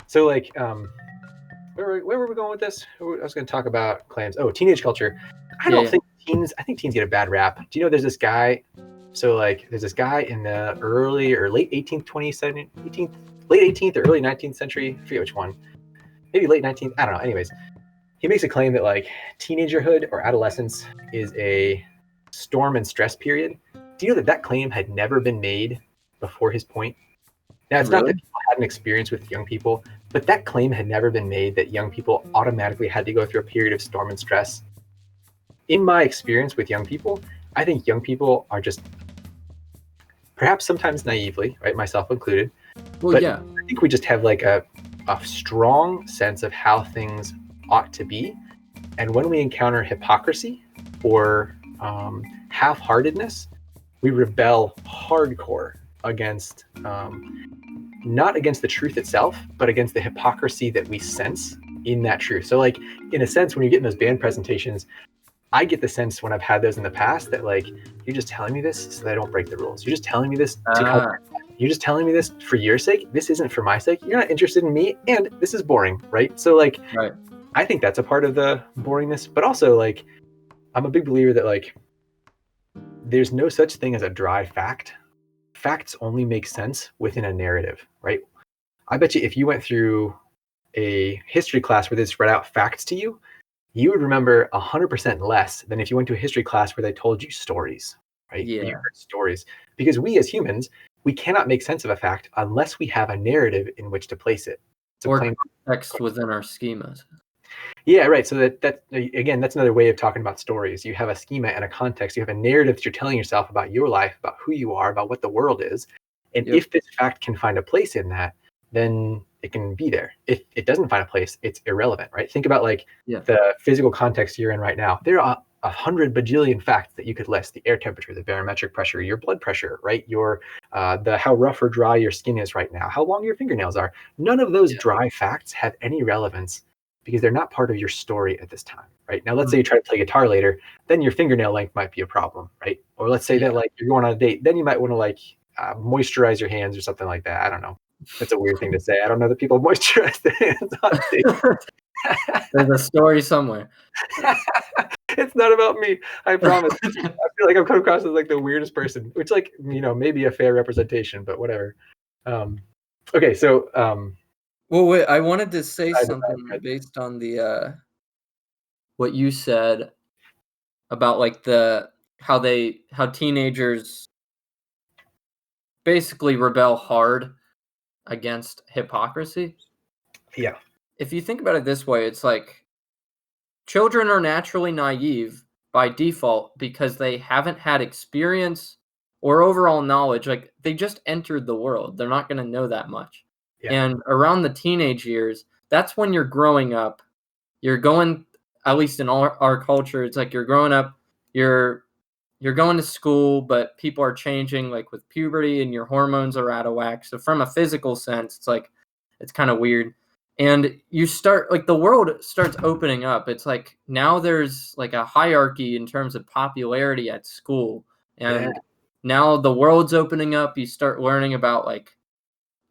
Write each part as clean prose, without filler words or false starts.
So like, where were we going with this? I was going to talk about claims. Oh, teenage culture. I don't think teens. I think teens get a bad rap. Do you know there's this guy? So like, there's this guy in the early or late 18th, 18th, late 18th or early 19th century. I forget which one. Maybe late 19th. I don't know. Anyways, he makes a claim that like teenagerhood or adolescence is a storm and stress period. Do you know that claim had never been made before his point? Now, it's not that people had an experience with young people, but that claim had never been made that young people automatically had to go through a period of storm and stress. In my experience with young people, I think young people are just, perhaps sometimes naively, right, myself included, but I think we just have like a strong sense of how things ought to be. And when we encounter hypocrisy or half-heartedness, we rebel hardcore against not against the truth itself, but against the hypocrisy that we sense in that truth. So like, in a sense, when you're getting those band presentations, I get the sense when I've had those in the past that like, you're just telling me this so that I don't break the rules. You're just telling me this you're just telling me this for your sake. This isn't for my sake. You're not interested in me, and this is boring, right? So like, I think that's a part of the boringness, but also like, I'm a big believer that like, there's no such thing as a dry fact. Facts only make sense within a narrative, right? I bet you if you went through a history class where they spread out facts to you, you would remember 100% less than if you went to a history class where they told you stories, right? Yeah. You heard stories. Because we as humans, we cannot make sense of a fact unless we have a narrative in which to place it. Or context within our schemas. Yeah, right. So that again, that's another way of talking about stories. You have a schema and a context. You have a narrative that you're telling yourself about your life, about who you are, about what the world is. And if this fact can find a place in that, then it can be there. If it doesn't find a place, it's irrelevant, right? Think about like the physical context you're in right now. There are 100 bajillion facts that you could list: the air temperature, the barometric pressure, your blood pressure, right? Your the how rough or dry your skin is right now, how long your fingernails are. None of those dry facts have any relevance because they're not part of your story at this time, right? Now, let's say you try to play guitar later, then your fingernail length might be a problem, right? Or let's say that like you're going on a date, then you might want to like moisturize your hands or something like that. I don't know. That's a weird thing to say. I don't know that people moisturize their hands on dates. There's a story somewhere. It's not about me. I promise. I feel like I've come across as like the weirdest person, which like, you know, maybe a fair representation, but whatever. Okay. So, well, wait, I wanted to say something based on the what you said about like how teenagers basically rebel hard against hypocrisy. Yeah. If you think about it this way, it's like children are naturally naive by default because they haven't had experience or overall knowledge. Like they just entered the world. They're not going to know that much. Yeah. And around the teenage years, that's when you're growing up. You're going, at least in our culture, it's like you're growing up, you're going to school, but people are changing like with puberty and your hormones are out of whack. So from a physical sense, it's like, it's kind of weird. And you start, like the world starts opening up. It's like now there's like a hierarchy in terms of popularity at school. And now the world's opening up. You start learning about like,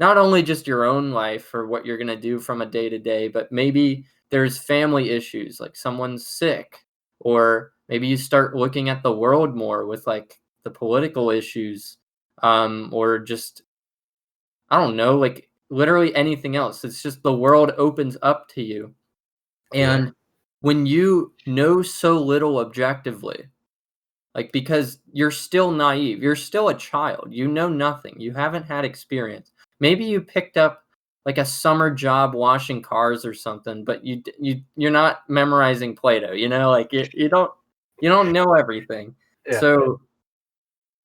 not only just your own life or what you're going to do from a day to day, but maybe there's family issues, like someone's sick, or maybe you start looking at the world more with like the political issues, or just, I don't know, like literally anything else. It's just the world opens up to you. And when you know so little objectively, like because you're still naive, you're still a child, you know nothing, you haven't had experience. Maybe you picked up like a summer job washing cars or something, but you're not memorizing Plato, you know, like you don't know everything. Yeah. So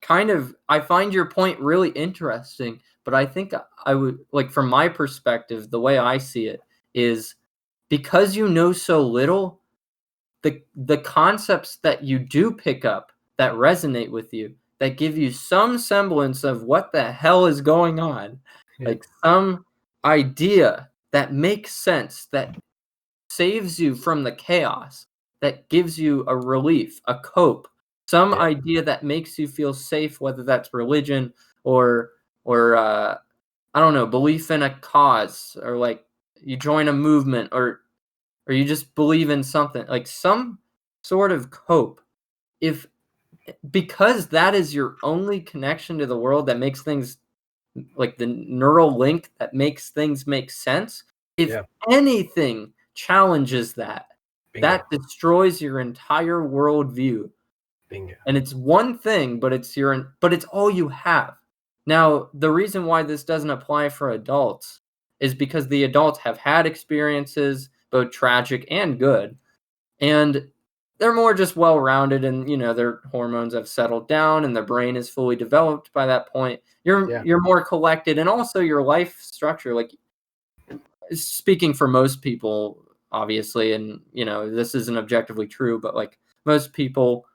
kind of, I find your point really interesting, but I think I would like, from my perspective, the way I see it is because you know so little, the concepts that you do pick up that resonate with you, that give you some semblance of what the hell is going on, like some idea that makes sense, that saves you from the chaos, that gives you a relief, a cope, some idea that makes you feel safe, whether that's religion or I don't know, belief in a cause, or like you join a movement, or you just believe in something, like some sort of cope. Because that is your only connection to the world that makes things, like the neural link that makes things make sense. If Yeah. anything challenges that, Bingo. that destroys your entire worldview. Bingo. And it's one thing, but it's all you have. Now, the reason why this doesn't apply for adults is because the adults have had experiences, both tragic and good, and they're more just well-rounded, and their hormones have settled down and their brain is fully developed by that point. You're more collected, and also your life structure, like, speaking for most people, obviously, and this isn't objectively true, but like most people,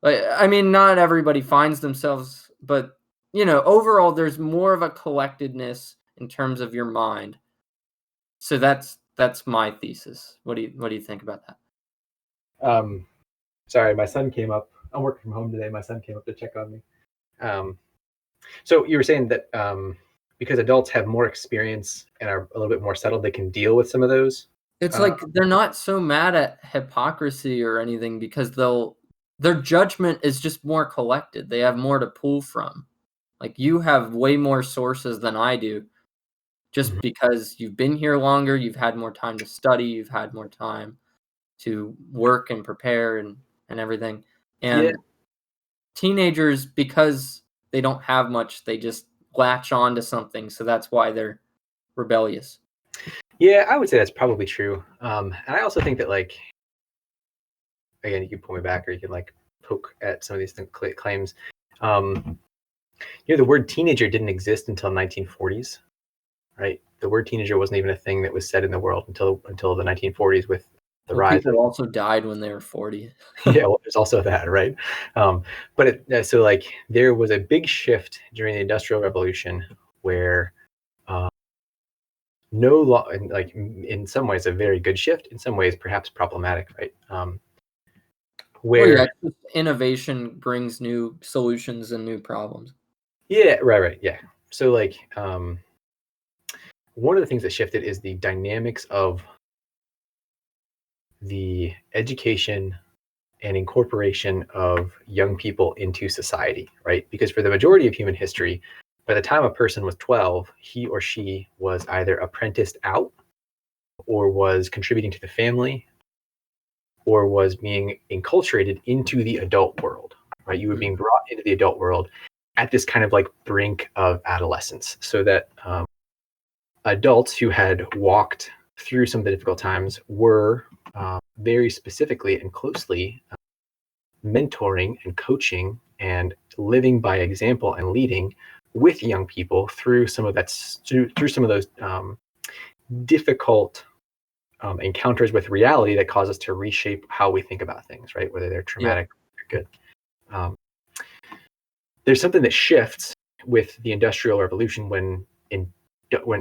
I mean, not everybody finds themselves, but overall, there's more of a collectedness in terms of your mind. So that's my thesis. What do you think about that? Sorry, my son came up. I'm working from home today. My son came up to check on me. So you were saying that because adults have more experience and are a little bit more settled, they can deal with some of those. It's like they're not so mad at hypocrisy or anything, because their judgment is just more collected. They have more to pull from. Like, you have way more sources than I do, just because you've been here longer, you've had more time to study, you've had more time to work and prepare and everything. And teenagers, because they don't have much, they just latch on to something, so that's why they're rebellious. Yeah, I would say that's probably true. And I also think that, like, again, you can pull me back, or you can like poke at some of these claims. The word teenager didn't exist until 1940s, right? The word teenager wasn't even a thing that was said in the world until the 1940s, with the rise. People also died when they were 40. Yeah, well, there's also that, right? So like there was a big shift during the Industrial Revolution where like in some ways a very good shift, in some ways perhaps problematic, right? Where innovation brings new solutions and new problems. Yeah, right, yeah. So like one of the things that shifted is the dynamics of the education and incorporation of young people into society, right? Because for the majority of human history, by the time a person was 12, he or she was either apprenticed out, or was contributing to the family, or was being enculturated into the adult world, right? You were being brought into the adult world at this kind of like brink of adolescence, so that adults who had walked through some of the difficult times were very specifically and closely mentoring and coaching and living by example and leading with young people through some of those difficult encounters with reality that cause us to reshape how we think about things, right? Whether they're traumatic or good. There's something that shifts with the Industrial Revolution when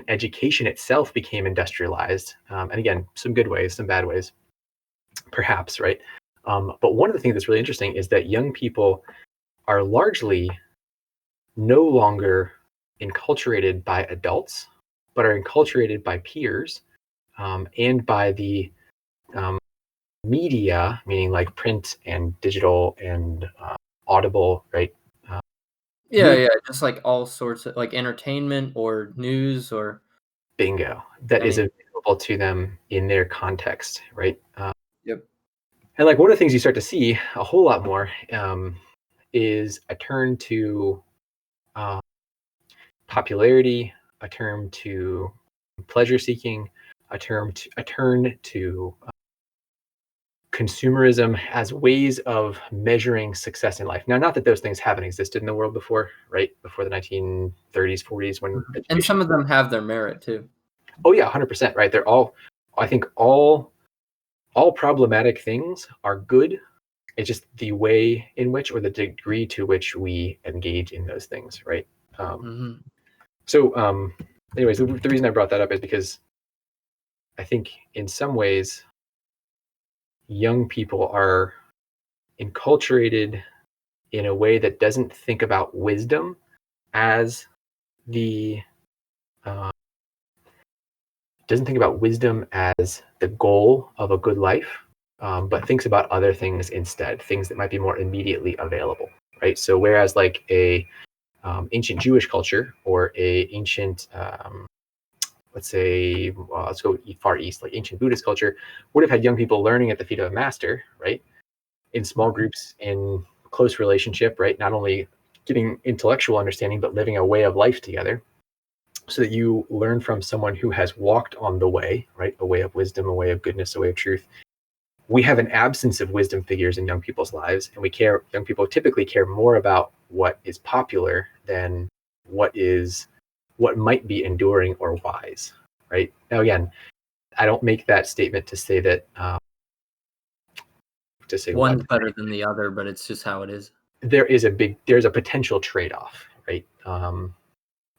education itself became industrialized, and again, some good ways, some bad ways, perhaps, right? But one of the things that's really interesting is that young people are largely no longer enculturated by adults, but are enculturated by peers, and by the media, meaning like print and digital and audible, right? Just like all sorts of like entertainment or news or bingo that is available to them in their context, right? And like one of the things you start to see a whole lot more is a turn to popularity, a turn to pleasure seeking, a turn to consumerism as ways of measuring success in life. Now, not that those things haven't existed in the world before, right? Before the 1930s, 40s, when and some of them have their merit too. Oh yeah, 100%, right? They're all, I think all problematic things are good. It's just the way in which, or the degree to which we engage in those things, right? So anyways, the reason I brought that up is because I think in some ways young people are enculturated in a way that doesn't think about wisdom as the doesn't think about wisdom as the goal of a good life, but thinks about other things instead, things that might be more immediately available, right? So whereas like a ancient Jewish culture or a ancient, let's say, let's go far east, like ancient Buddhist culture, would have had young people learning at the feet of a master, right? In small groups, in close relationship, right? Not only getting intellectual understanding, but living a way of life together, so that you learn from someone who has walked on the way, right? A way of wisdom, a way of goodness, a way of truth. We have an absence of wisdom figures in young people's lives, and young people typically care more about what is popular than what might be enduring or wise, right? Now, again, I don't make that statement to say that, one's better than the other, but it's just how it is. There's a potential trade-off, right?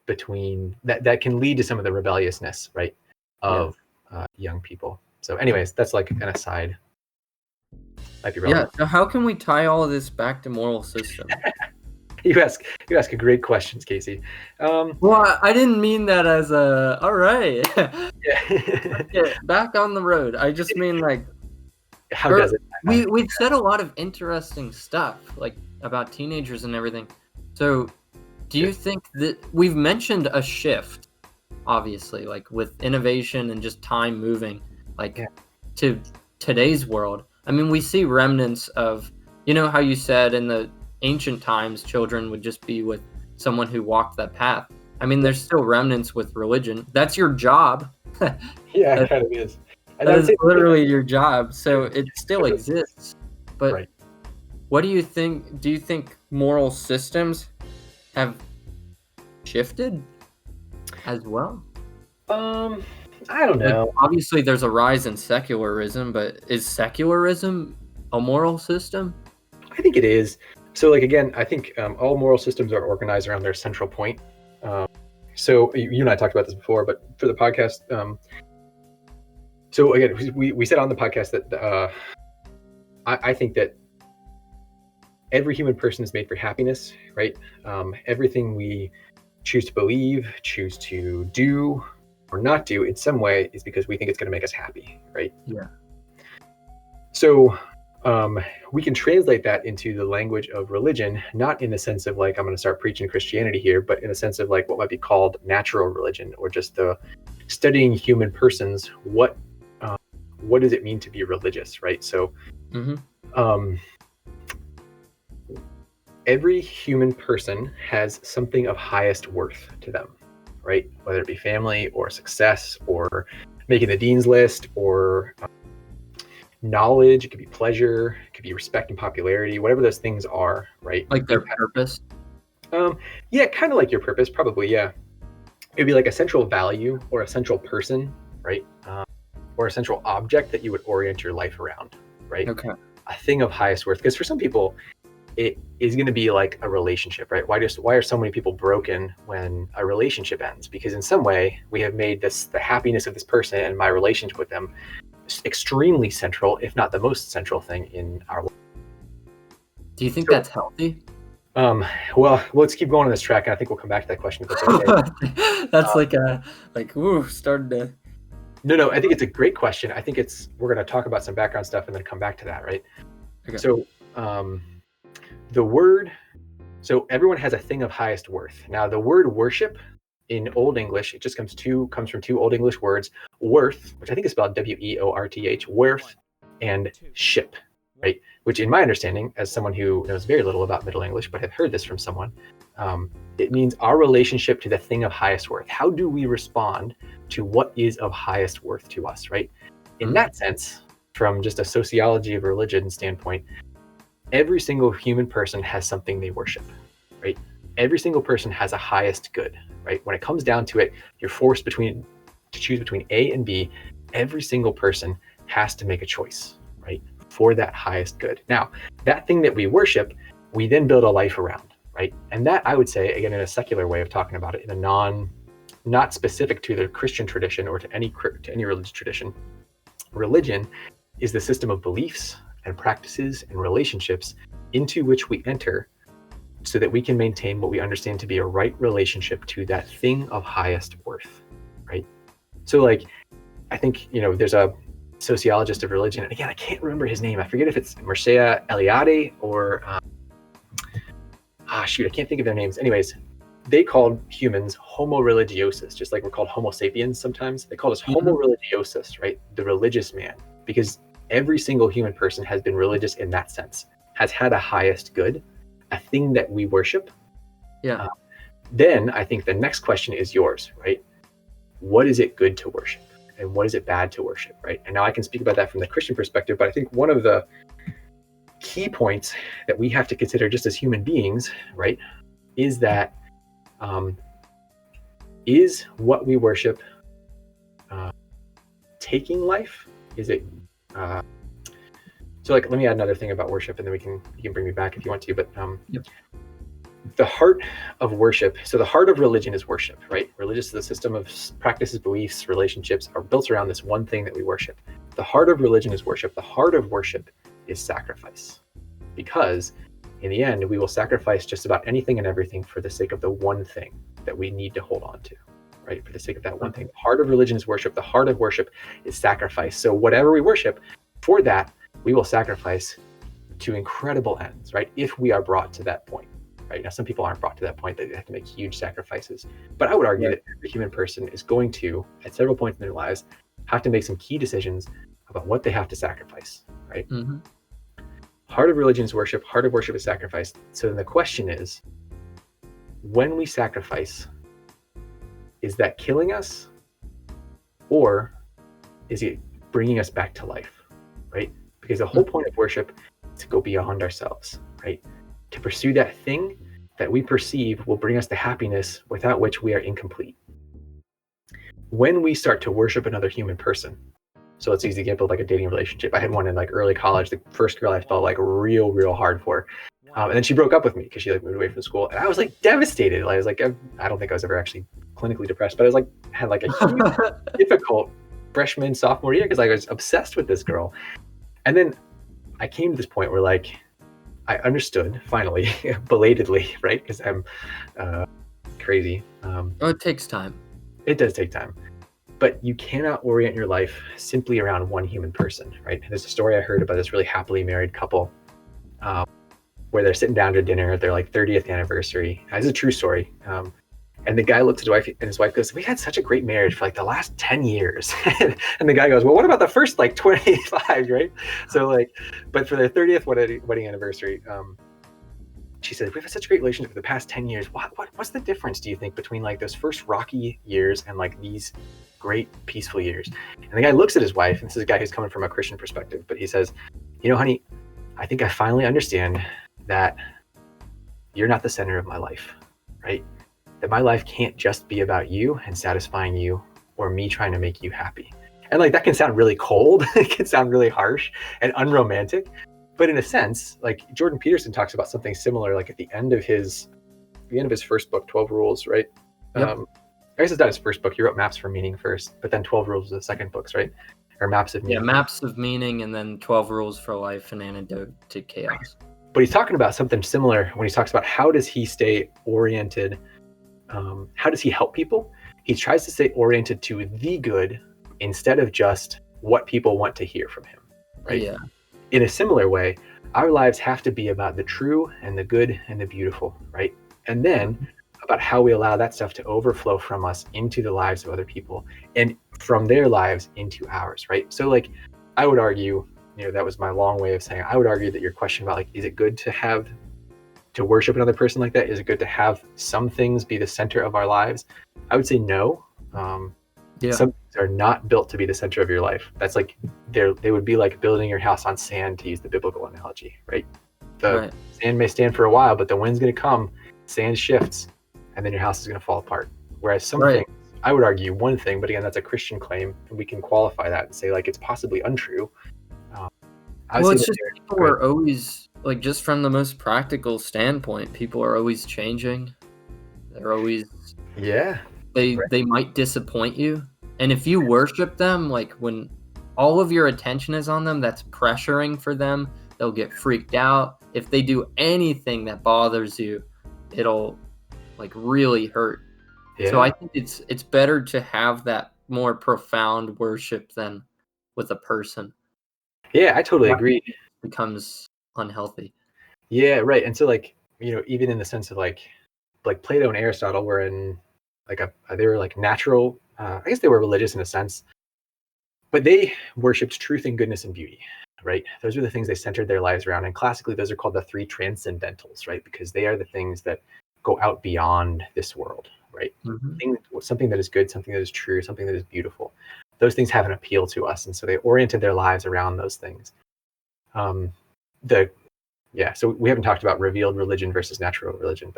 Between that can lead to some of the rebelliousness, right, of young people. So anyways, that's like an aside. Might be relevant. Yeah, so how can we tie all of this back to moral system? You ask a great questions, Casey. Well, I didn't mean that as a all right. Yeah. Back on the road. I just mean like how does it? We've said a lot of interesting stuff like about teenagers and everything. So do you think that we've mentioned a shift, obviously, like with innovation and just time moving, like to today's world? I mean, we see remnants of, you know, how you said in the ancient times, children would just be with someone who walked that path. I mean, there's still remnants with religion. That's your job. Yeah, it kind of is. That is literally your job. So it still exists. But what do you think? Do you think moral systems have shifted as well? I don't know. Like, obviously, there's a rise in secularism, but is secularism a moral system? I think it is. So, like, again, I think all moral systems are organized around their central point. So you and I talked about this before, but for the podcast, so again, we said on the podcast that I think that every human person is made for happiness, right? Everything we choose to believe, choose to do, or not do in some way is because we think it's going to make us happy, right? Yeah. So we can translate that into the language of religion, not in the sense of like, I'm going to start preaching Christianity here, but in a sense of like what might be called natural religion, or just the studying human persons. What does it mean to be religious, right? So every human person has something of highest worth to them, right? Whether it be family or success or making the dean's list or knowledge, it could be pleasure, it could be respect and popularity, whatever those things are, right? Like their purpose? Yeah, kind of like your purpose, probably, yeah. It'd be like a central value or a central person, right? Or a central object that you would orient your life around, right? Okay. A thing of highest worth. Because for some people, it is going to be like a relationship, right? Why are so many people broken when a relationship ends? Because in some way, we have made the happiness of this person and my relationship with them extremely central, if not the most central thing in our life. Do you think that's healthy? Well, let's keep going on this track, and I think we'll come back to that question. If that's okay. That's started to. No, I think it's a great question. I think we're going to talk about some background stuff and then come back to that, right? Okay. So, so everyone has a thing of highest worth. Now, the word worship in Old English, it just comes from two Old English words, worth, which I think is spelled W-E-O-R-T-H, worth, and ship, right? Which in my understanding, as someone who knows very little about Middle English, but have heard this from someone, it means our relationship to the thing of highest worth. How do we respond to what is of highest worth to us, right? In that sense, from just a sociology of religion standpoint, every single human person has something they worship, right? Every single person has a highest good, right? When it comes down to it, you're forced to choose between A and B. Every single person has to make a choice, right? For that highest good. Now, that thing that we worship, we then build a life around, right? And that, I would say, again, in a secular way of talking about it, in a not specific to the Christian tradition or to any religious tradition, religion is the system of beliefs and practices and relationships into which we enter so that we can maintain what we understand to be a right relationship to that thing of highest worth, right? So like I think, there's a sociologist of religion, and again, I can't remember his name. I forget if it's Mircea Eliade or I can't think of their names. Anyways, they called humans homo religiosus, just like we're called homo sapiens sometimes. They called us homo religiosus, right? The religious man, because every single human person has been religious in that sense, has had a highest good, a thing that we worship. Yeah. Then I think the next question is yours, right? What is it good to worship? And what is it bad to worship, right? And now I can speak about that from the Christian perspective, but I think one of the key points that we have to consider just as human beings, right, is that is what we worship taking life? Is it so like, let me add another thing about worship, and then you can bring me back if you want to, but the heart of worship, so the heart of religion is worship, right? Religious is the system of practices, beliefs, relationships are built around this one thing that we worship. The heart of religion is worship. The heart of worship is sacrifice, because in the end, we will sacrifice just about anything and everything for the sake of the one thing that we need to hold on to, right? For the sake of that one thing. The heart of religion is worship. The heart of worship is sacrifice. So whatever we worship, for that, we will sacrifice to incredible ends, right? If we are brought to that point. Right? Now, some people aren't brought to that point. They have to make huge sacrifices. But I would argue that every human person is going to, at several points in their lives, have to make some key decisions about what they have to sacrifice, right? Heart of religion is worship. Heart of worship is sacrifice. So then the question is, when we sacrifice, is that killing us, or is it bringing us back to life, right? Because the whole point of worship is to go beyond ourselves, right? To pursue that thing that we perceive will bring us to happiness, without which we are incomplete. When we start to worship another human person, so let's use the example of like a dating relationship. I had one in like early college, the first girl I felt like real hard for. And then she broke up with me because she like moved away from school, and I was like devastated. I was like, I don't think I was ever actually clinically depressed, but I was like, had like a huge difficult freshman, sophomore year because I was obsessed with this girl. And then I came to this point where like, I understood finally, belatedly, right? Because I'm crazy. It takes time. It does take time. But you cannot orient your life simply around one human person, right? There's a story I heard about this really happily married couple where they're sitting down to dinner at their like 30th anniversary. It's a true story. And the guy looks at his wife, and his wife goes, "We had such a great marriage for like the last 10 years. And the guy goes, "Well, what about the first like 25, right?" So like, but for their 30th wedding anniversary, she said, "We've had such a great relationship for the past 10 years. What's the difference, do you think, between like those first rocky years and like these great peaceful years?" And the guy looks at his wife, and this is a guy who's coming from a Christian perspective, but he says, "Honey, I think I finally understand that you're not the center of my life, right? That my life can't just be about you and satisfying you, or me trying to make you happy." And like, that can sound really cold. It can sound really harsh and unromantic. But in a sense, like Jordan Peterson talks about something similar, like at the end of his first book, 12 Rules, right? Yep. I guess it's not his first book. He wrote Maps for Meaning first, but then 12 Rules was the second books, right? Or Maps of Meaning. Yeah, Maps of Meaning, and then 12 Rules for Life, an Antidote to Chaos. But he's talking about something similar when he talks about how does he stay oriented. How does he help people? He tries to stay oriented to the good instead of just what people want to hear from him, right? Yeah. In a similar way, our lives have to be about the true and the good and the beautiful, right? And then about how we allow that stuff to overflow from us into the lives of other people, and from their lives into ours, right? So like, I would argue, that was my long way of saying, I would argue that your question about like, is it good to worship another person like that? Is it good to have some things be the center of our lives? I would say no. Some things are not built to be the center of your life. That's like, they would be like building your house on sand, to use the biblical analogy, right? Sand may stand for a while, but the wind's going to come, sand shifts, and then your house is going to fall apart. Whereas some things, I would argue one thing, but again, that's a Christian claim, and we can qualify that and say like, it's possibly untrue. It's just people are always, like, just from the most practical standpoint, people are always changing. They're always, they might disappoint you. And if you worship them, like when all of your attention is on them, that's pressuring for them. They'll get freaked out. If they do anything that bothers you, it'll like really hurt. So I think it's better to have that more profound worship than with a person. Yeah, I totally That agree. becomes unhealthy. Yeah, right. And so like, even in the sense of like Plato and Aristotle were in like they were like natural, I guess they were religious in a sense, but they worshipped truth and goodness and beauty, right? Those are the things they centered their lives around. And classically, those are called the three transcendentals, right? Because they are the things that go out beyond this world, right? Something that is good, something that is true, something that is beautiful. Those things have an appeal to us. And so they oriented their lives around those things. So we haven't talked about revealed religion versus natural religion,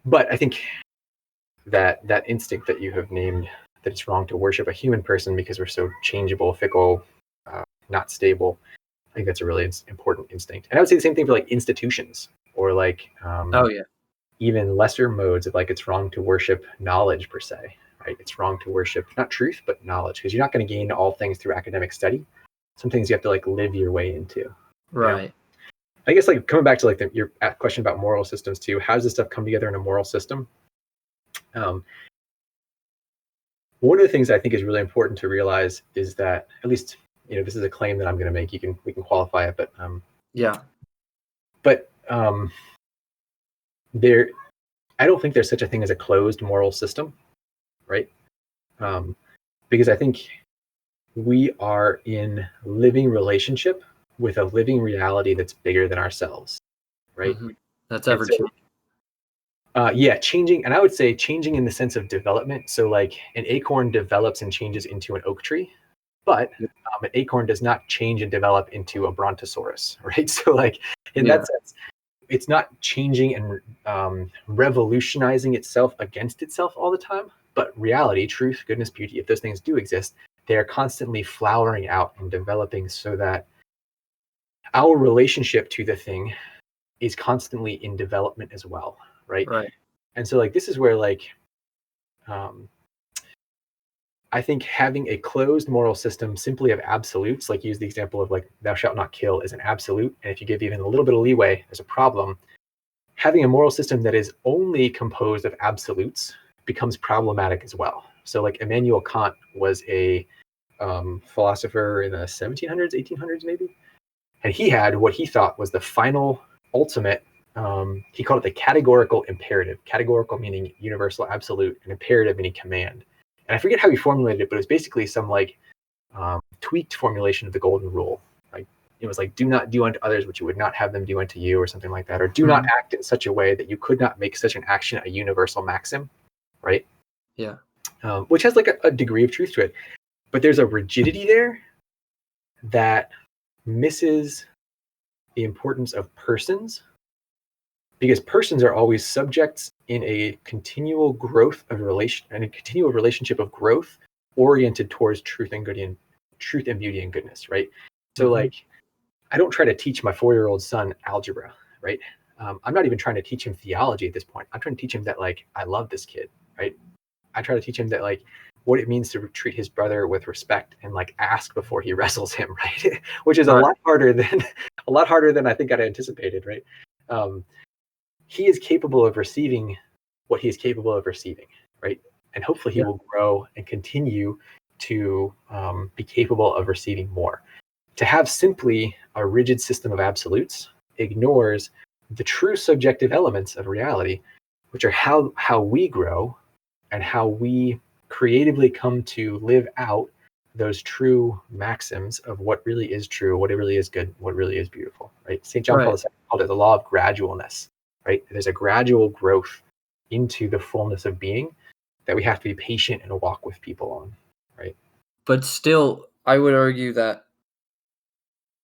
but I think that instinct that you have named, that it's wrong to worship a human person because we're so changeable, fickle, not stable. I think that's a really important instinct. And I would say the same thing for like institutions or like even lesser modes of like, it's wrong to worship knowledge per se, right? It's wrong to worship not truth, but knowledge, because you're not going to gain all things through academic study. Some things you have to like live your way into. Right. I guess like coming back to like your question about moral systems too, how does this stuff come together in a moral system? One of the things I think is really important to realize is that, at least, this is a claim that I'm going to make. We can qualify it, but there, I don't think there's such a thing as a closed moral system, right? Because I think we are in living relationship with a living reality that's bigger than ourselves, right? That's ever changing. Changing, and I would say changing in the sense of development. So like an acorn develops and changes into an oak tree, but an acorn does not change and develop into a brontosaurus, right? So like in that sense, it's not changing and revolutionizing itself against itself all the time, but reality, truth, goodness, beauty, if those things do exist, they are constantly flowering out and developing so that our relationship to the thing is constantly in development as well, right? And so like this is where like I think having a closed moral system simply of absolutes, like use the example of like thou shalt not kill, is an absolute, and if you give even a little bit of leeway, there's a problem. Having a moral system that is only composed of absolutes becomes problematic as well. So like Immanuel Kant was a philosopher in the 1700s, 1800s maybe, and he had what he thought was the final ultimate. He called it the categorical imperative. Categorical meaning universal, absolute, and imperative meaning command. And I forget how he formulated it, but it was basically some like tweaked formulation of the golden rule. Like it was like, do not do unto others what you would not have them do unto you, or something like that, or do not act in such a way that you could not make such an action a universal maxim, right? Which has like a degree of truth to it, but there's a rigidity there that misses the importance of persons, because persons are always subjects in a continual growth of relation and a continual relationship of growth oriented towards truth and beauty and goodness, right? So like I don't try to teach my 4-year-old son algebra, right? I'm not even trying to teach him theology at this point. I'm trying to teach him that like I love this kid, right? I try to teach him that like what it means to treat his brother with respect and like ask before he wrestles him, right? Which is a lot harder than I think I'd anticipated, right? He is capable of receiving what he is capable of receiving, right? And hopefully he will grow and continue to be capable of receiving more. To have simply a rigid system of absolutes ignores the true subjective elements of reality, which are how we grow and how we creatively come to live out those true maxims of what really is true, what really is good, what really is beautiful, right? St. John Paul II called it the law of gradualness, right? There's a gradual growth into the fullness of being that we have to be patient and walk with people on, right? But still, I would argue that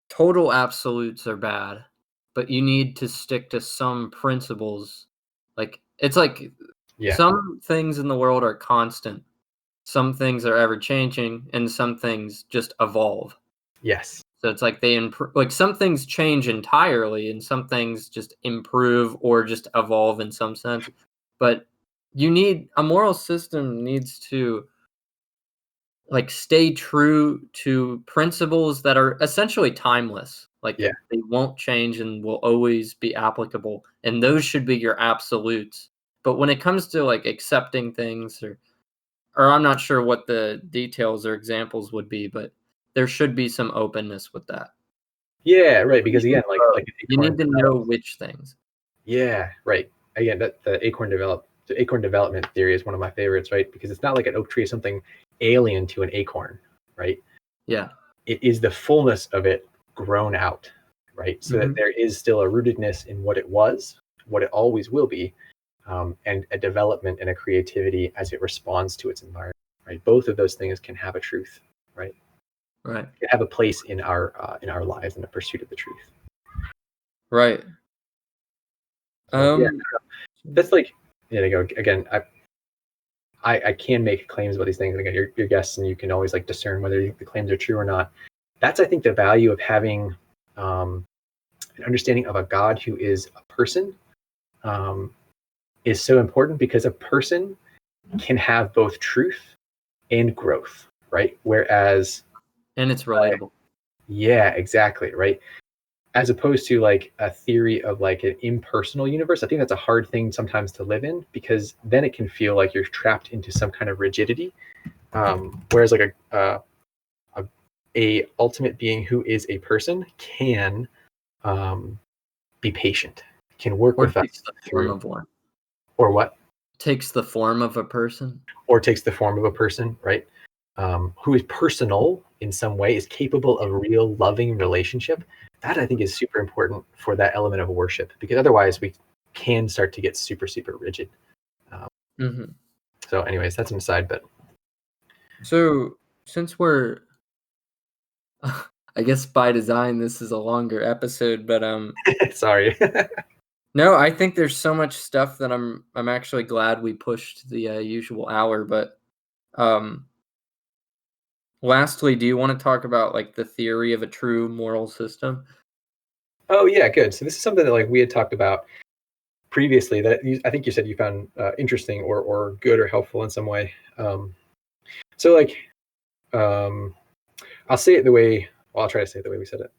total absolutes are bad, but you need to stick to some principles. Like it's like some things in the world are constant, some things are ever changing, and some things just evolve. Yes. So it's like they improve. Like some things change entirely, and some things just improve or just evolve in some sense. But you need a moral system needs to like stay true to principles that are essentially timeless. Like they won't change and will always be applicable. And those should be your absolutes. But when it comes to like accepting things or I'm not sure what the details or examples would be, but there should be some openness with that. Yeah, right. Because again, like you need to know which things. Yeah, right. Again, that the Acorn development theory is one of my favorites, right? Because it's not like an oak tree is something alien to an acorn, right? Yeah. It is the fullness of it grown out, right? So that there is still a rootedness in what it was, what it always will be, and a development and a creativity as it responds to its environment, right? Both of those things can have a truth, right? Right. Can have a place in our lives in the pursuit of the truth. Right. So, yeah, that's like, there you go. Again, I can make claims about these things. Again, you're guests, and you can always like discern whether the claims are true or not. That's, I think, the value of having an understanding of a God who is a person is so important, because a person can have both truth and growth, right? Whereas, and it's relatable. Yeah, exactly, right. As opposed to like a theory of like an impersonal universe, I think that's a hard thing sometimes to live in, because then it can feel like you're trapped into some kind of rigidity. Whereas like a ultimate being who is a person can be patient, can work with us through. Of one. Or what? Takes the form of a person. Or takes the form of a person, right? Who is personal in some way, is capable of real loving relationship. That, I think, is super important for that element of worship, because otherwise we can start to get super, super rigid. So anyways, that's an aside. But so since we're I guess by design this is a longer episode, but sorry. No, I think there's so much stuff that I'm actually glad we pushed the usual hour. But lastly, do you want to talk about like the theory of a true moral system? Oh yeah, good. So this is something that like we had talked about previously, that I think you said you found interesting or good or helpful in some way. So like, I'll say it the way. Well, I'll try to say it the way we said it.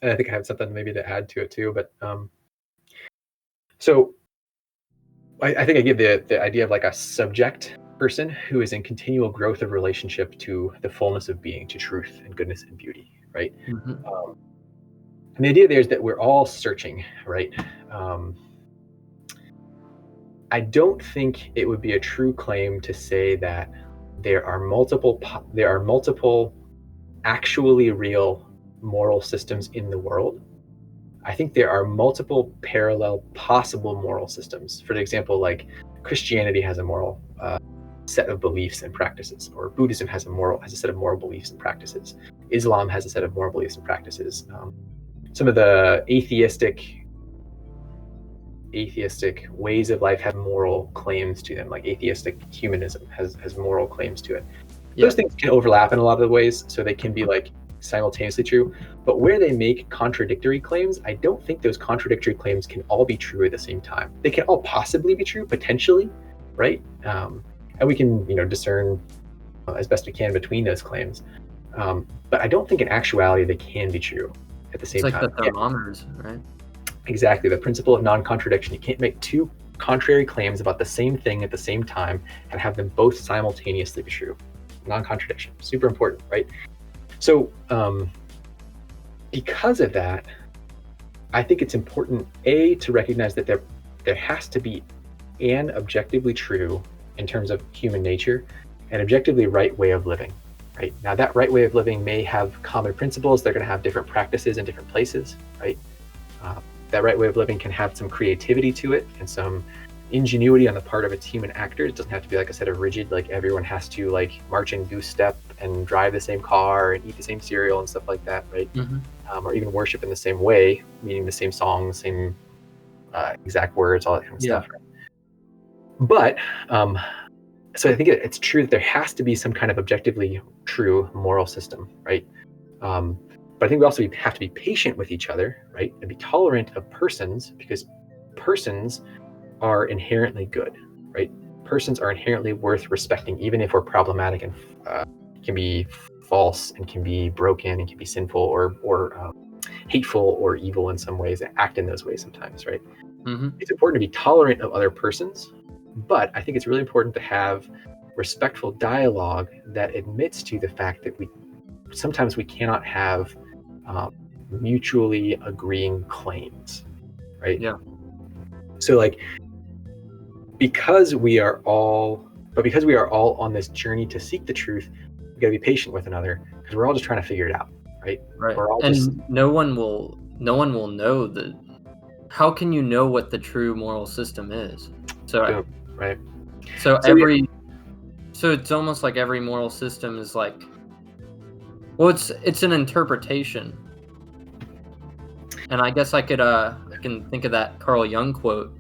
And I think I have something maybe to add to it too. But so I think I give the idea of like a subject person who is in continual growth of relationship to the fullness of being, to truth and goodness and beauty, right? And the idea there is that we're all searching, right? I don't think it would be a true claim to say that there are multiple actually real moral systems in the world. I think there are multiple parallel possible moral systems. For example, like Christianity has a moral set of beliefs and practices, or Buddhism has a set of moral beliefs and practices. Islam has a set of moral beliefs and practices. Some of the atheistic ways of life have moral claims to them, like atheistic humanism has moral claims to it. Those things can overlap in a lot of the ways, so they can be like simultaneously true. But where they make contradictory claims, I don't think those contradictory claims can all be true at the same time. They can all possibly be true, potentially, right? And we can, discern as best we can between those claims. But I don't think in actuality they can be true at the same time. It's like the thermometers, right? Exactly, the principle of non-contradiction. You can't make two contrary claims about the same thing at the same time and have them both simultaneously be true. Non-contradiction, super important, right? So because of that, I think it's important, to recognize that there has to be an objectively true, in terms of human nature, an objectively right way of living, right? Now that right way of living may have common principles. They're going to have different practices in different places, right? That right way of living can have some creativity to it and some ingenuity on the part of its human actors. It doesn't have to be like a set of rigid, like everyone has to like march in goose step and drive the same car and eat the same cereal and stuff like that, right? Or even worship in the same way, meaning the same song, the same exact words, all that kind of stuff. Right? But so I think it's true that there has to be some kind of objectively true moral system, right? But I think we also have to be patient with each other, right? And be tolerant of persons, because persons are inherently good, right? Persons are inherently worth respecting, even if we're problematic and can be false and can be broken and can be sinful or hateful or evil in some ways, and act in those ways sometimes, right? It's important to be tolerant of other persons, but I think it's really important to have respectful dialogue that admits to the fact that sometimes we cannot have mutually agreeing claims, right? Yeah. So like, because we are all on this journey to seek the truth, we gotta be patient with another, because we're all just trying to figure it out, right? Right. We're all And no one will know the. How can you know what the true moral system is? So boom, right? So So it's almost like every moral system is like, well, it's an interpretation. And I guess I can think of that Carl Jung quote.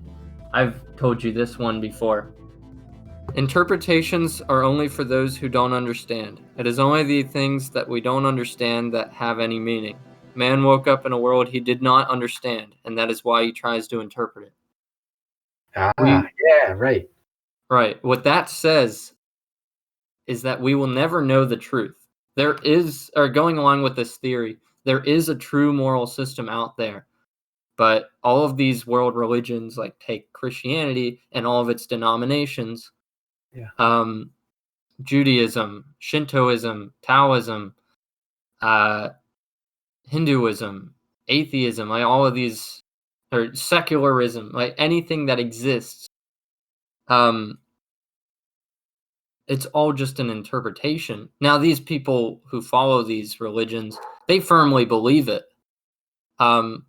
I've told you this one before. Interpretations are only for those who don't understand. It is only the things that we don't understand that have any meaning. Man woke up in a world he did not understand, and that is why he tries to interpret it. yeah, right. Right. What that says is that we will never know the truth. There is, or going along with this theory, there is a true moral system out there. But all of these world religions, like take Christianity and all of its denominations, Judaism, Shintoism, Taoism, Hinduism, atheism, like all of these, or secularism, like anything that exists, it's all just an interpretation. Now, these people who follow these religions, they firmly believe it.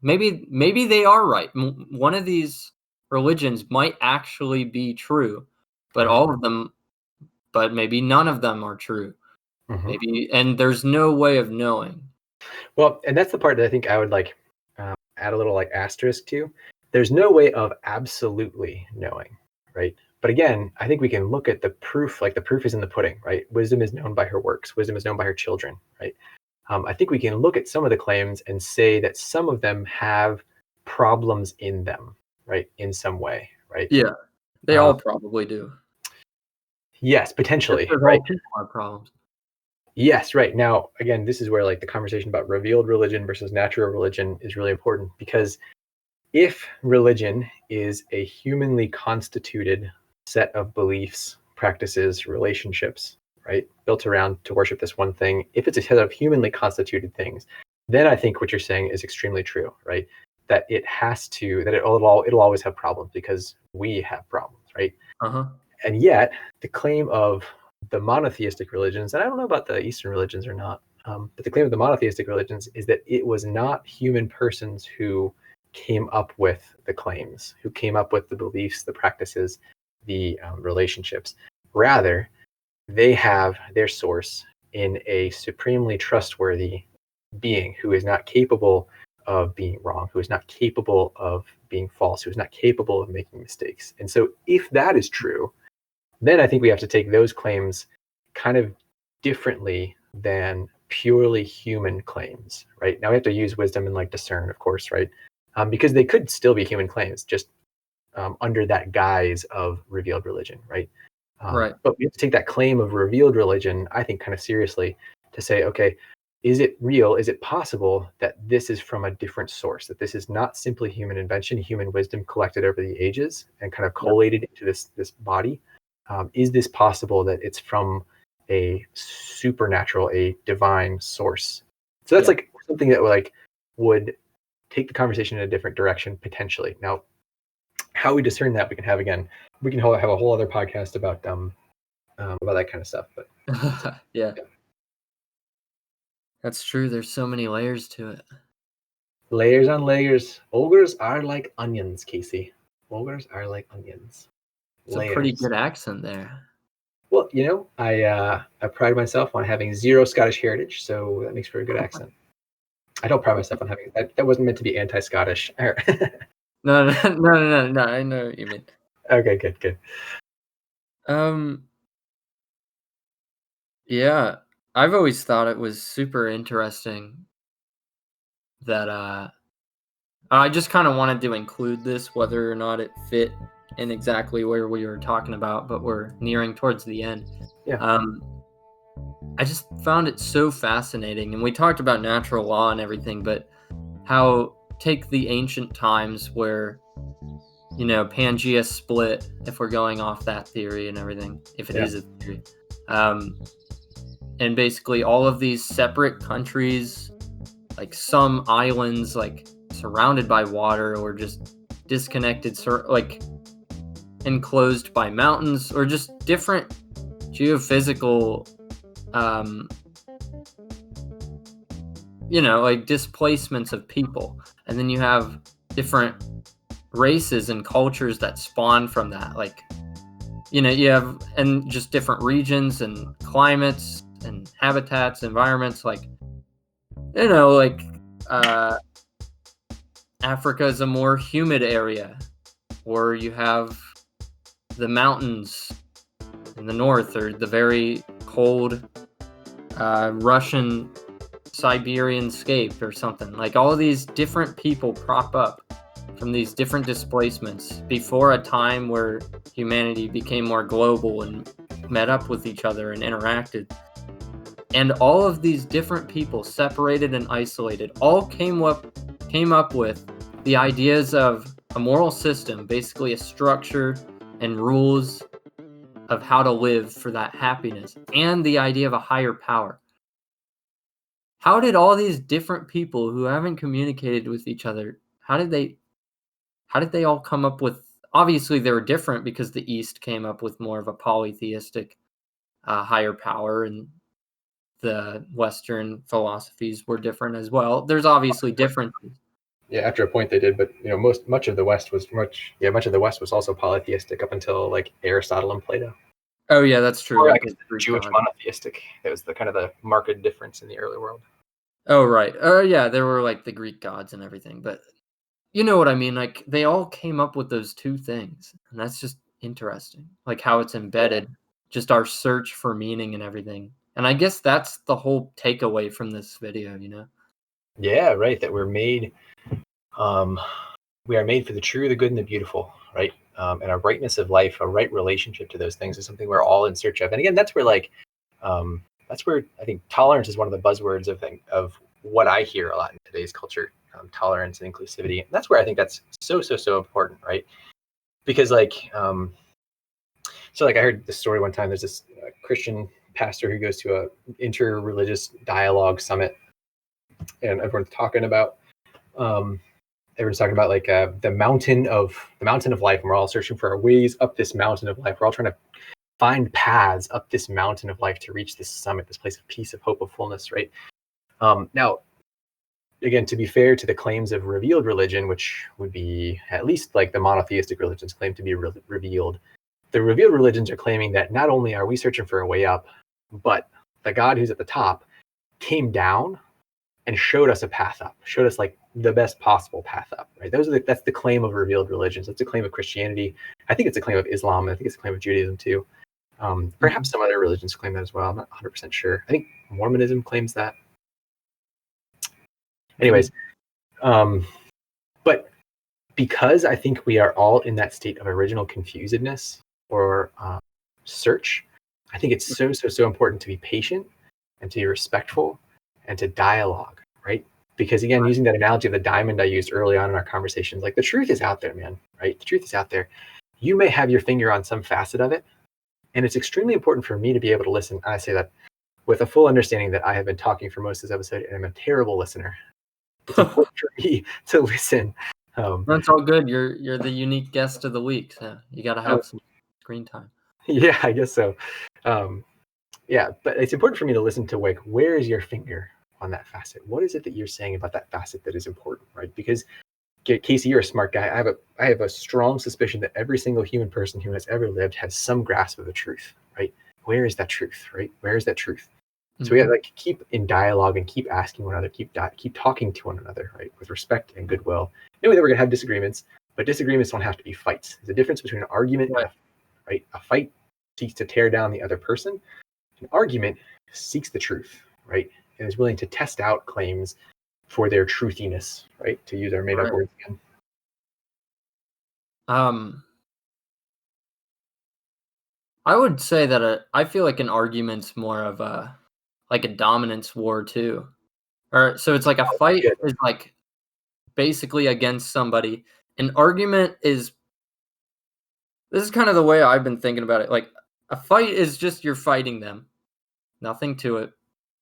Maybe they are right. One of these religions might actually be true, but all of them, but maybe none of them are true. Maybe, and there's no way of knowing. Well, and that's the part that I think I would like add a little like asterisk to. There's no way of absolutely knowing, right? But again, I think we can look at the proof, like the proof is in the pudding, right? Wisdom is known by her works. Wisdom is known by her children, right? I think we can look at some of the claims and say that some of them have problems in them, right? In some way, right? Yeah, they all probably do. Yes, potentially, because right? all people have problems. Yes, right. Now, again, this is where like the conversation about revealed religion versus natural religion is really important, because if religion is a humanly constituted set of beliefs, practices, relationships, right, built around to worship this one thing, if it's a set of humanly constituted things, then I think what you're saying is extremely true, right? That it has to, that it'll always have problems because we have problems, right? And yet, the claim of the monotheistic religions, and I don't know about the Eastern religions or not, but the claim of the monotheistic religions is that it was not human persons who came up with the claims, who came up with the beliefs, the practices, the relationships. Rather, they have their source in a supremely trustworthy being who is not capable of being wrong, who is not capable of being false, who is not capable of making mistakes. And so if that is true, then I think we have to take those claims kind of differently than purely human claims, right? Now we have to use wisdom and like discern, of course, right? Because they could still be human claims, just under that guise of revealed religion, right? Right. But we have to take that claim of revealed religion, I think, kind of seriously to say, okay, is it real? Is it possible that this is from a different source, that this is not simply human invention, human wisdom collected over the ages and kind of collated into this body? Is this possible that it's from a supernatural, a divine source? So that's like something that would take the conversation in a different direction potentially. Now, how we discern that we can have a whole other podcast about that kind of stuff. But yeah, that's true. There's so many layers to it. Layers on layers. Ogres are like onions, Casey. Ogres are like onions. It's a pretty good accent there. Well, I pride myself on having zero Scottish heritage, so that makes for a good accent. I don't pride myself on having that. That wasn't meant to be anti-Scottish. No. I know what you mean. Okay, good. Yeah, I've always thought it was super interesting that I just kind of wanted to include this, whether or not it fit in exactly where we were talking about, but we're nearing towards the end. Yeah. I just found it so fascinating, and we talked about natural law and everything, but how take the ancient times where Pangea split, if we're going off that theory and everything, if it is a theory. And basically all of these separate countries, like some islands, like surrounded by water or just disconnected, like enclosed by mountains, or just different geophysical, like displacements of people. And then you have different races and cultures that spawn from that, like you have, and just different regions and climates and habitats, environments, like Africa is a more humid area, or you have the mountains in the north, or the very cold Russian Siberian scape or something. Like all of these different people prop up from these different displacements before a time where humanity became more global and met up with each other and interacted. And all of these different people, separated and isolated, all came up with the ideas of a moral system, basically a structure and rules of how to live for that happiness, and the idea of a higher power. How did all these different people who haven't communicated with each other, how did they all come up with? Obviously they were different, because the East came up with more of a polytheistic higher power, and the Western philosophies were different as well. There's obviously differences. Yeah, after a point they did, but much of the West was also polytheistic up until like Aristotle and Plato. Oh yeah, that's true. Or like I guess the Jewish monotheistic. That was the kind of the marked difference in the early world. Oh right. Yeah, there were like the Greek gods and everything, but you know what I mean? Like they all came up with those two things, and that's just interesting. Like how it's embedded, just our search for meaning and everything. And I guess that's the whole takeaway from this video, Yeah, right. That we're made, we are made for the true, the good, and the beautiful, right? And our brightness of life, a right relationship to those things, is something we're all in search of. And again, that's where I think tolerance is one of the buzzwords of what I hear a lot in today's culture. Tolerance and inclusivity. And that's where I think that's so important, right? Because I heard this story one time. There's this Christian pastor who goes to a interreligious dialogue summit, and everyone's talking about like the mountain of life, and we're all searching for our ways up this mountain of life. We're all trying to find paths up this mountain of life to reach this summit, this place of peace, of hope, of fullness, right? Now, again, to be fair to the claims of revealed religion, which would be at least like the monotheistic religions claim to be revealed, the revealed religions are claiming that not only are we searching for a way up, but the God who's at the top came down and showed us a path up, showed us like the best possible path up, right? That's the claim of revealed religions. That's the claim of Christianity. I think it's a claim of Islam. I think it's a claim of Judaism too. Perhaps some other religions claim that as well. I'm not 100% sure. I think Mormonism claims that. Anyways, but because I think we are all in that state of original confusedness or search, I think it's so important to be patient and to be respectful and to dialogue, right? Because again, using that analogy of the diamond I used early on in our conversations, like the truth is out there, man, right? The truth is out there. You may have your finger on some facet of it, and it's extremely important for me to be able to listen. And I say that with a full understanding that I have been talking for most of this episode, and I'm a terrible listener. It's important for me to listen. That's all good. You're the unique guest of the week, so you got to have some screen time. Yeah, I guess so. Yeah, but it's important for me to listen to like, where is your finger on that facet? What is it that you're saying about that facet that is important, right? Because Casey, you're a smart guy. I have a strong suspicion that every single human person who has ever lived has some grasp of the truth, right? Where is that truth, right? Where is that truth? So we have to keep in dialogue and keep asking one another, keep talking to one another, right, with respect and goodwill. Knowing that we're gonna have disagreements, but disagreements don't have to be fights. There's a difference between an argument and right? A fight seeks to tear down the other person. An argument seeks the truth, right, and is willing to test out claims for their truthiness, right? To use our made-up words again. I would say that I feel like an argument's more of a dominance war too. Or so it's like a fight is like basically against somebody. An argument is This is kind of the way I've been thinking about it. Like, a fight is just you're fighting them. Nothing to it.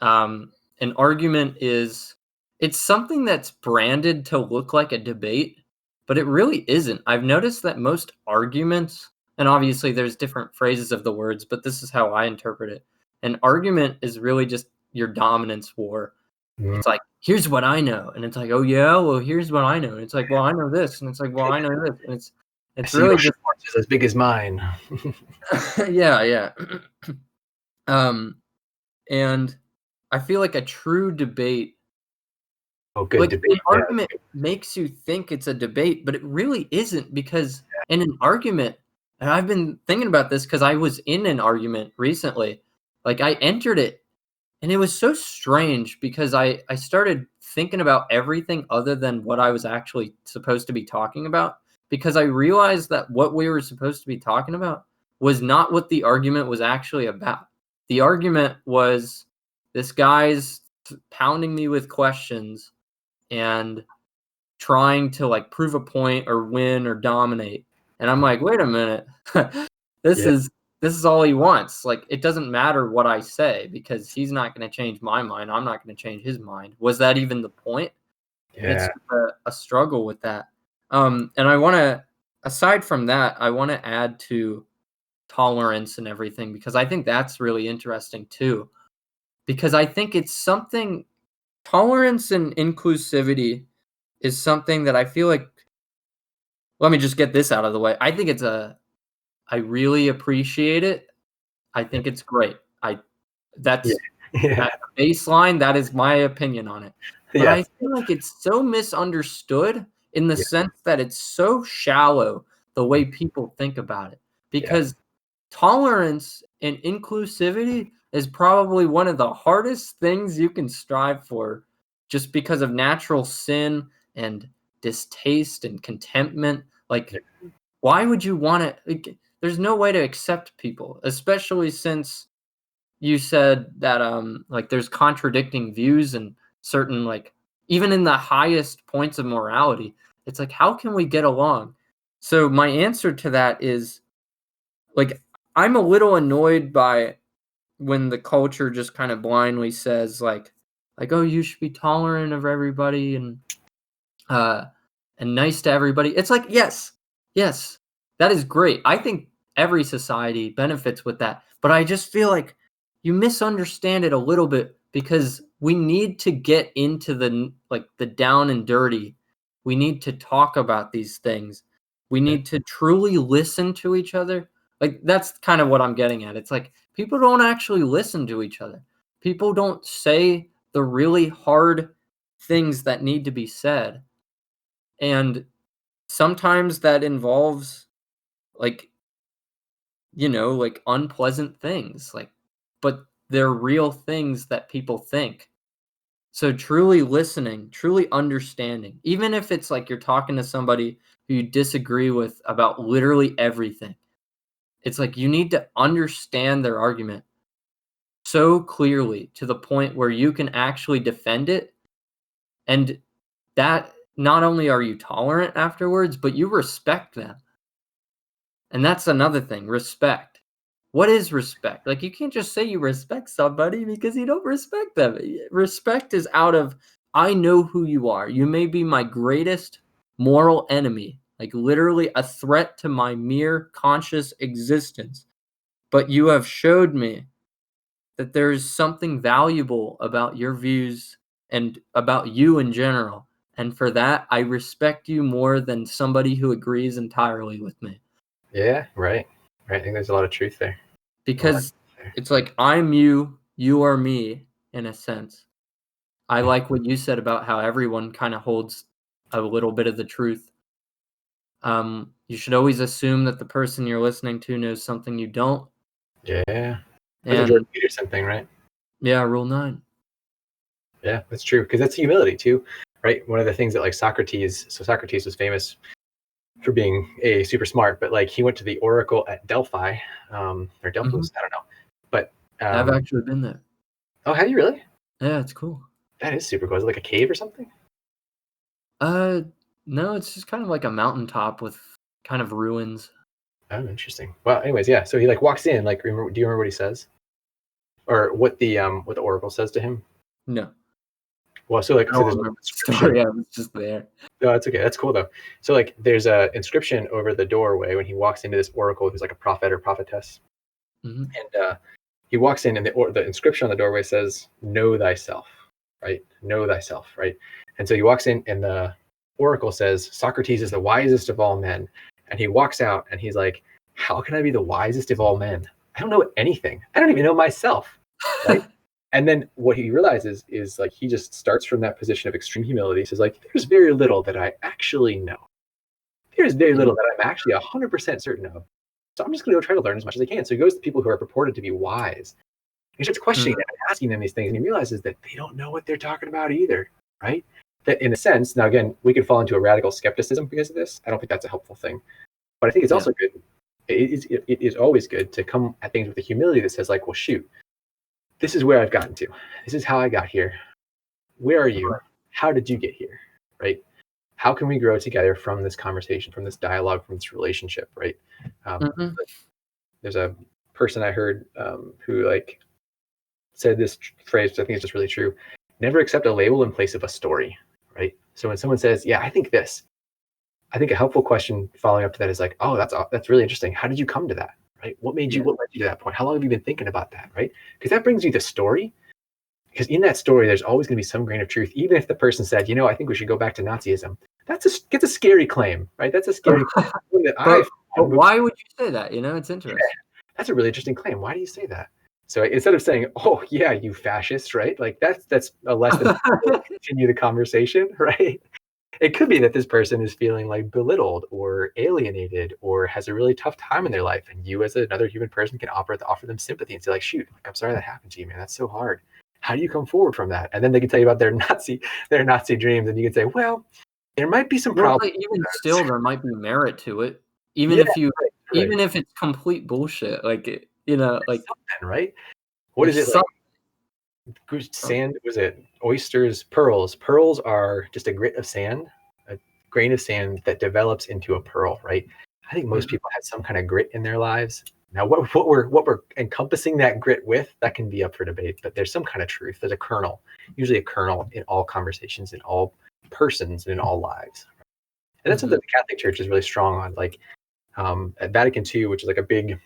An argument is it's something that's branded to look like a debate, but it really isn't. I've noticed that most arguments, and obviously there's different phrases of the words, but this is how I interpret it. An argument is really just your dominance war. Mm. It's like, here's what I know. And it's like, oh yeah, well, here's what I know. And it's like, well, I know this. And it's like, well, I know this. And I it's see your really just Schwartz is as big as mine. yeah. Um and I feel like a true debate, Oh, good like, an debate. Yeah, that's argument good. makes you think it's a debate, but it really isn't, because in an argument, and I've been thinking about this because I was in an argument recently. Like, I entered it, and it was so strange because I started thinking about everything other than what I was actually supposed to be talking about, because I realized that what we were supposed to be talking about was not what the argument was actually about. The argument was this guy's pounding me with questions and trying to, like, prove a point or win or dominate. And I'm like, "Wait a minute. This Yeah, is this is all he wants. Like, it doesn't matter what I say because he's not gonna change my mind. I'm not gonna change his mind. Was that even the point?" And it's yeah, a struggle with that. And I wanna, aside from that, I wanna add to tolerance and everything, because I think that's really interesting too. Because I think it's something, tolerance and inclusivity is something that I feel like, let me just get this out of the way. I think I really appreciate it. I yeah, think it's great. yeah, That's yeah, at the baseline, that is my opinion on it. But yeah, I feel like it's so misunderstood in the yeah, sense that it's so shallow the way people think about it. yeah, Because tolerance and inclusivity is probably one of the hardest things you can strive for, just because of natural sin and distaste and contentment. Like, why would you want to? Like, there's no way to accept people, especially since you said that like, there's contradicting views and certain, like, even in the highest points of morality. It's like, how can we get along? So my answer to that is, like, I'm a little annoyed by when the culture just kind of blindly says, like, oh, you should be tolerant of everybody uh and nice to everybody. It's like, yes, that is great. I think every society benefits with that, but I just feel like you misunderstand it a little bit, because we need to get into like, the down and dirty. We need to talk about these things. We yeah, need to truly listen to each other. Like, that's kind of what I'm getting at. It's like, people don't actually listen to each other. People don't say the really hard things that need to be said. And sometimes that involves, like, like, unpleasant things, like, but they're real things that people think. So truly listening, truly understanding, even if it's like you're talking to somebody who you disagree with about literally everything, it's like you need to understand their argument so clearly to the point where you can actually defend it. And that, not only are you tolerant afterwards, but you respect them. And that's another thing, respect. What is respect? Like, you can't just say you respect somebody because you don't respect them. Respect is out of, I know who you are. You may be my greatest moral enemy, like, literally a threat to my mere conscious existence. But you have showed me that there's something valuable about your views and about you in general. And for that, I respect you more than somebody who agrees entirely with me. yeah. Right, right. I think there's a lot of truth there. A lot of Because truth there. it's like, I'm you, you are me, in a sense. I Mm. like what you said about how everyone kind of holds a little bit of the truth. You should always assume that the person you're listening to knows something you don't. Yeah, that's a And Jordan Peterson thing, right? yeah, rule 9. Yeah, that's true, because that's humility too, right? One of the things that, like, Socrates was famous for being a super smart, but like he went to the Oracle at Delphi, or Mhm. Delphos, I don't know. But I've actually been there. oh, have you really? Yeah, it's cool. That is super cool. Is it like a cave or something? Uh, no, it's just kind of like a mountaintop with kind of ruins. Oh, interesting. Well, anyways, yeah. So he like walks in. Like, do you remember what he says, or what the oracle says to him? No, Well, so like, I so don't there's an remember the inscription. story. I was just there. No, that's okay. That's cool though. So like, there's a inscription over the doorway when he walks into this oracle, who's like a prophet or prophetess, Mm-hmm. and he walks in, and the inscription on the doorway says, "Know thyself," right? Know thyself, right? And so he walks in, and the oracle says, "Socrates is the wisest of all men," and he walks out, and he's like, "How can I be the wisest of all men? I don't know anything. I don't even know myself," right? And then what he realizes is like he just starts from that position of extreme humility. He says like, "There's very little that I actually know. There's very little that I'm actually 100% certain of. So I'm just going to go try to learn as much as I can." So he goes to people who are purported to be wise. He starts questioning them and asking them these things, and he realizes that they don't know what they're talking about either, right? That in a sense, now again, we could fall into a radical skepticism because of this. I don't think that's a helpful thing, but I think it's also good. It is always good to come at things with a humility that says like, well, shoot, this is where I've gotten to. This is how I got here. Where are you? How did you get here? Right? How can we grow together from this conversation, from this dialogue, from this relationship? Right? Mm-hmm. There's a person I heard who like said this phrase, which I think is just really true. Never accept a label in place of a story. Right? So when someone says, "Yeah, I think this," I think a helpful question following up to that is like, "Oh, that's really interesting. How did you come to that? Right? What made you? What led you to that point? How long have you been thinking about that? Right? Because that brings you the story. Because in that story, there's always going to be some grain of truth, even if the person said, I think we should go back to Nazism. It's a scary claim, right? That's a scary claim that But why would you say that? It's interesting. That's a really interesting claim. Why do you say that? So instead of saying, "Oh yeah, you fascist," right? Like that's a less than continue the conversation, right? It could be that this person is feeling like belittled or alienated or has a really tough time in their life, and you, as another human person, can offer them sympathy and say, like, "Shoot, like, I'm sorry that happened to you, man. That's so hard. How do you come forward from that?" And then they can tell you about their Nazi dreams, and you can say, "Well, there might be some Well, problems." even still, there might be merit to it, even Yeah, if you, right, right. even if it's complete bullshit. Like There's like something, right? What is there's it some. like? Sand, was it oysters, pearls? Pearls are just a grit of sand, a grain of sand that develops into a pearl, right? I think most Mhm. people have some kind of grit in their lives. Now, what we're encompassing that grit with, that can be up for debate, but there's some kind of truth. There's a kernel, usually a kernel in all conversations, in all persons, and in all lives. And that's something the Catholic Church is really strong on. Like at Vatican II, which is like a big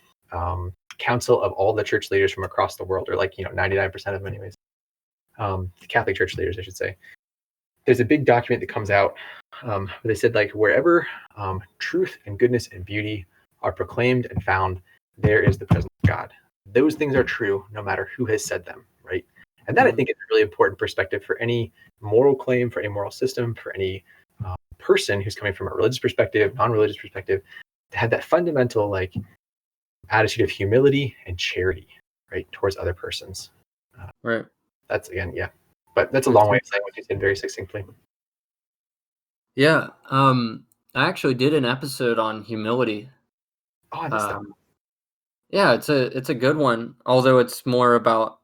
council of all the church leaders from across the world, or like 99% of them, anyways. The Catholic Church leaders, I should say. There's a big document that comes out where they said like wherever truth and goodness and beauty are proclaimed and found, there is the presence of God. Those things are true no matter who has said them, right? And that I think is a really important perspective for any moral claim, for any moral system, for any person who's coming from a religious perspective, non-religious perspective, to have that fundamental like attitude of humility and charity, right, towards other persons. Right. That's again, yeah. But that's a long way of saying what you said very succinctly. Yeah. I actually did an episode on humility. Oh, I missed that. Yeah, it's a good one. Although it's more about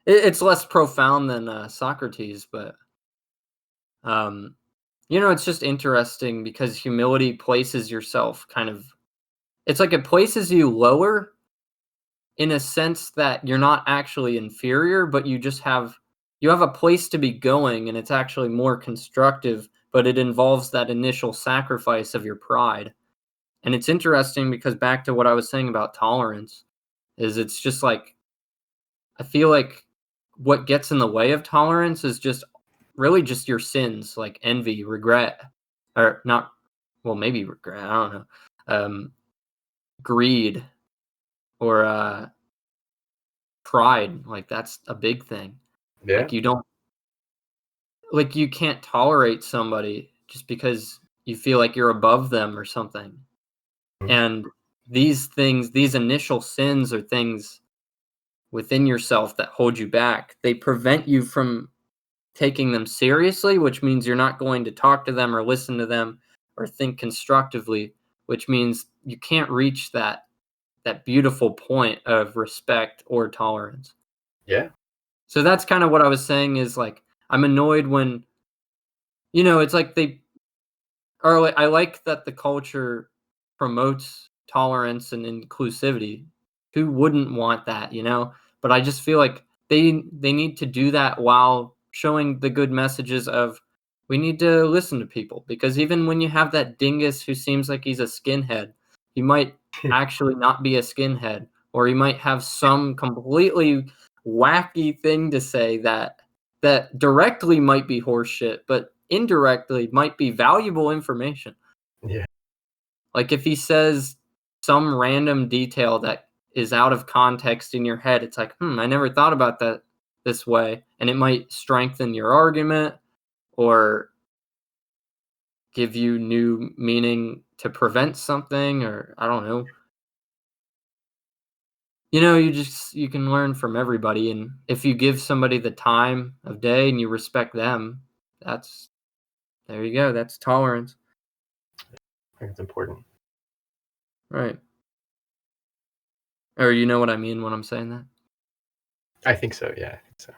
it's less profound than Socrates, but it's just interesting because humility places yourself kind of. It's like it places you lower in a sense that you're not actually inferior, but you have a place to be going, and it's actually more constructive, but it involves that initial sacrifice of your pride. And it's interesting because back to what I was saying about tolerance is it's just like I feel like what gets in the way of tolerance is just really just your sins, like envy, regret, or not, well, maybe regret, I don't know. Greed or pride, like that's a big thing. Yeah. Like you can't tolerate somebody just because you feel like you're above them or something. Mhm. And these things, these initial sins are things within yourself that hold you back. They prevent you from taking them seriously, which means you're not going to talk to them or listen to them or think constructively, which means you can't reach that beautiful point of respect or tolerance. Yeah. So that's kind of what I was saying is like I'm annoyed when it's like they or like I like that the culture promotes tolerance and inclusivity. Who wouldn't want that, you know? But I just feel like they need to do that while showing the good messages of we need to listen to people, because even when you have that dingus who seems like he's a skinhead, he might actually not be a skinhead, or he might have some completely wacky thing to say that directly might be horseshit, but indirectly might be valuable information. Yeah. Like if he says some random detail that is out of context in your head, it's like, I never thought about that this way, and it might strengthen your argument or give you new meaning to prevent something, or I don't know. You know, you can learn from everybody, and if you give somebody the time of day and you respect them, there you go. That's tolerance. I think it's important. Right. Or you know what I mean when I'm saying that? I think so, yeah. I think so.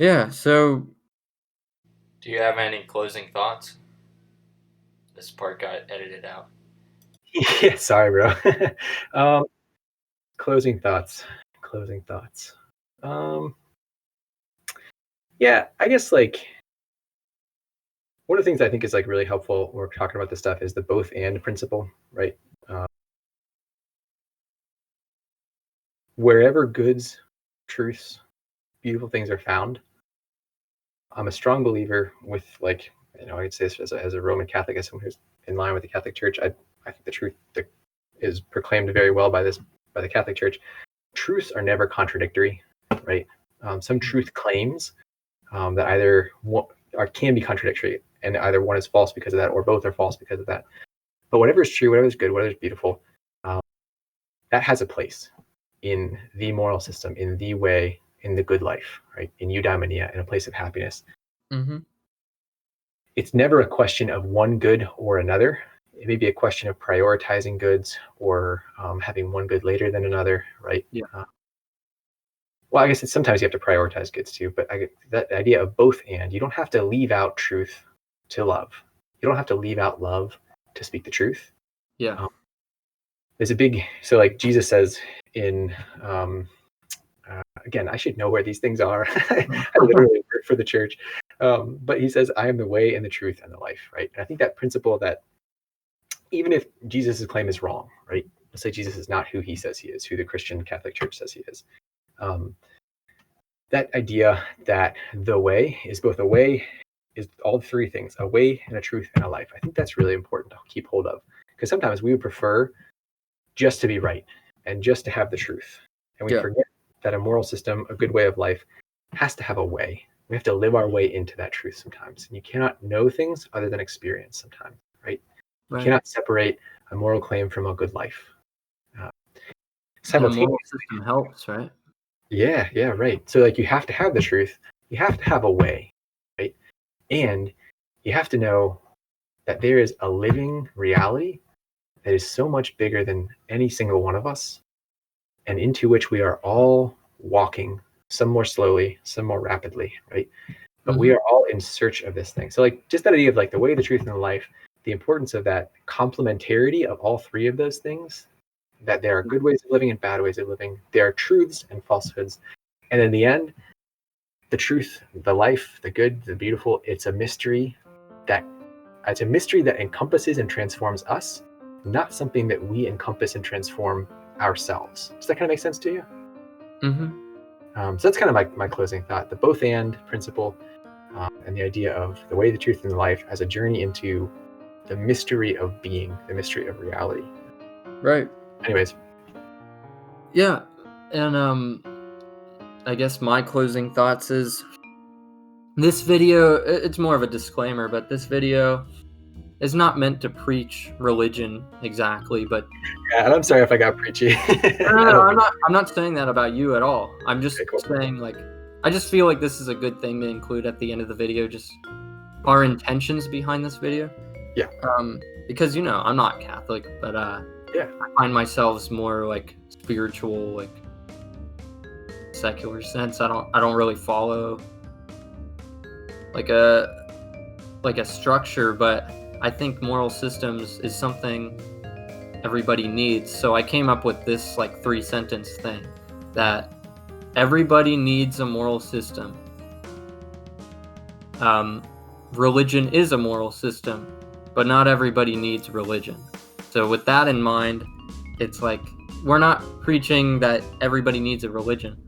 Yeah, so do you have any closing thoughts? This part got edited out. Yeah, sorry, bro. Closing thoughts. Yeah, I guess like one of the things I think is like really helpful when we're talking about this stuff is the both and principle, right? Wherever goods, truths, beautiful things are found, I'm a strong believer with like, I'd say this as a Roman Catholic, as someone who's in line with the Catholic Church, I think the truth that is proclaimed very well by the Catholic Church. Truths are never contradictory, right? Some truth claims that either can be contradictory, and either one is false because of that, or both are false because of that. But whatever is true, whatever is good, whatever is beautiful, that has a place in the moral system, in the way, in the good life, right? In eudaimonia, in a place of happiness. Mm-hmm. It's never a question of one good or another. It may be a question of prioritizing goods or having one good later than another, right? Yeah. Well, I guess sometimes you have to prioritize goods too, but I get that idea of both and. You don't have to leave out truth to love. You don't have to leave out love to speak the truth. Yeah. There's so like Jesus says in, again, I should know where these things are. I literally work for the church. But he says, I am the way and the truth and the life, right? And I think that principle that even if Jesus' claim is wrong, right? Let's say Jesus is not who he says he is, who the Christian Catholic Church says he is. That idea that the way is both a way, is all three things, a way and a truth and a life. I think that's really important to keep hold of, because sometimes we would prefer just to be right and just to have the truth. And we forget that a moral system, a good way of life, has to have a way. We have to live our way into that truth sometimes. And you cannot know things other than experience sometimes, right? You cannot separate a moral claim from a good life. And a moral system helps, right? Yeah, right. So like you have to have the truth. You have to have a way, right? And you have to know that there is a living reality that is so much bigger than any single one of us, and into which we are all walking, some more slowly, some more rapidly, right? But we are all in search of this thing. So like just that idea of like the way, the truth, and the life, the importance of that complementarity of all three of those things, that there are good ways of living and bad ways of living. There are truths and falsehoods. And in the end, the truth, the life, the good, the beautiful, it's a mystery that encompasses and transforms us, not something that we encompass and transform ourselves. Does that kind of make sense to you? So that's kind of my closing thought, the both and principle, and the idea of the way, the truth, and the life as a journey into the mystery of being, the mystery of reality. Right. Anyways. Yeah. And I guess my closing thoughts is this video, it's more of a disclaimer, but this video is not meant to preach religion exactly, but yeah, and I'm sorry if I got preachy. No, I'm not saying that about you at all. I'm just saying, like, I just feel like this is a good thing to include at the end of the video, just our intentions behind this video. Yeah. Because I'm not Catholic, but yeah, I find myself more like spiritual, like secular sense. I don't really follow like a structure, but I think moral systems is something everybody needs. So I came up with this like 3-sentence thing that everybody needs a moral system. Religion is a moral system, but not everybody needs religion. So with that in mind, it's like we're not preaching that everybody needs a religion.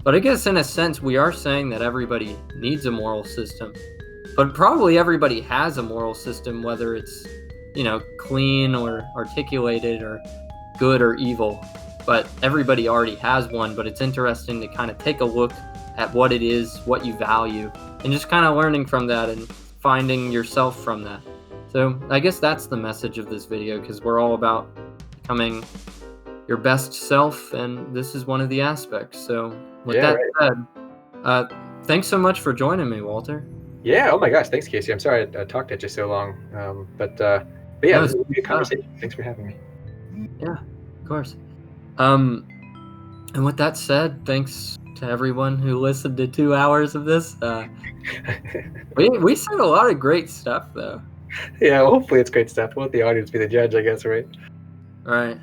But I guess in a sense, we are saying that everybody needs a moral system. But probably everybody has a moral system, whether it's, clean or articulated or good or evil. But everybody already has one, but it's interesting to kind of take a look at what it is, what you value, and just kind of learning from that and finding yourself from that. So I guess that's the message of this video, because we're all about becoming your best self, and this is one of the aspects. So with said, thanks so much for joining me, Walter. Yeah. Oh my gosh. Thanks, Casey. I'm sorry I talked at you so long. But yeah, No, this is a good conversation. Thanks for having me. Yeah, of course. And with that said, thanks to everyone who listened to 2 hours of this. We said a lot of great stuff, though. Yeah, well, hopefully it's great stuff. We'll let the audience be the judge, I guess, right? Right.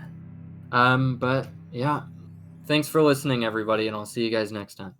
But yeah, thanks for listening, everybody, and I'll see you guys next time.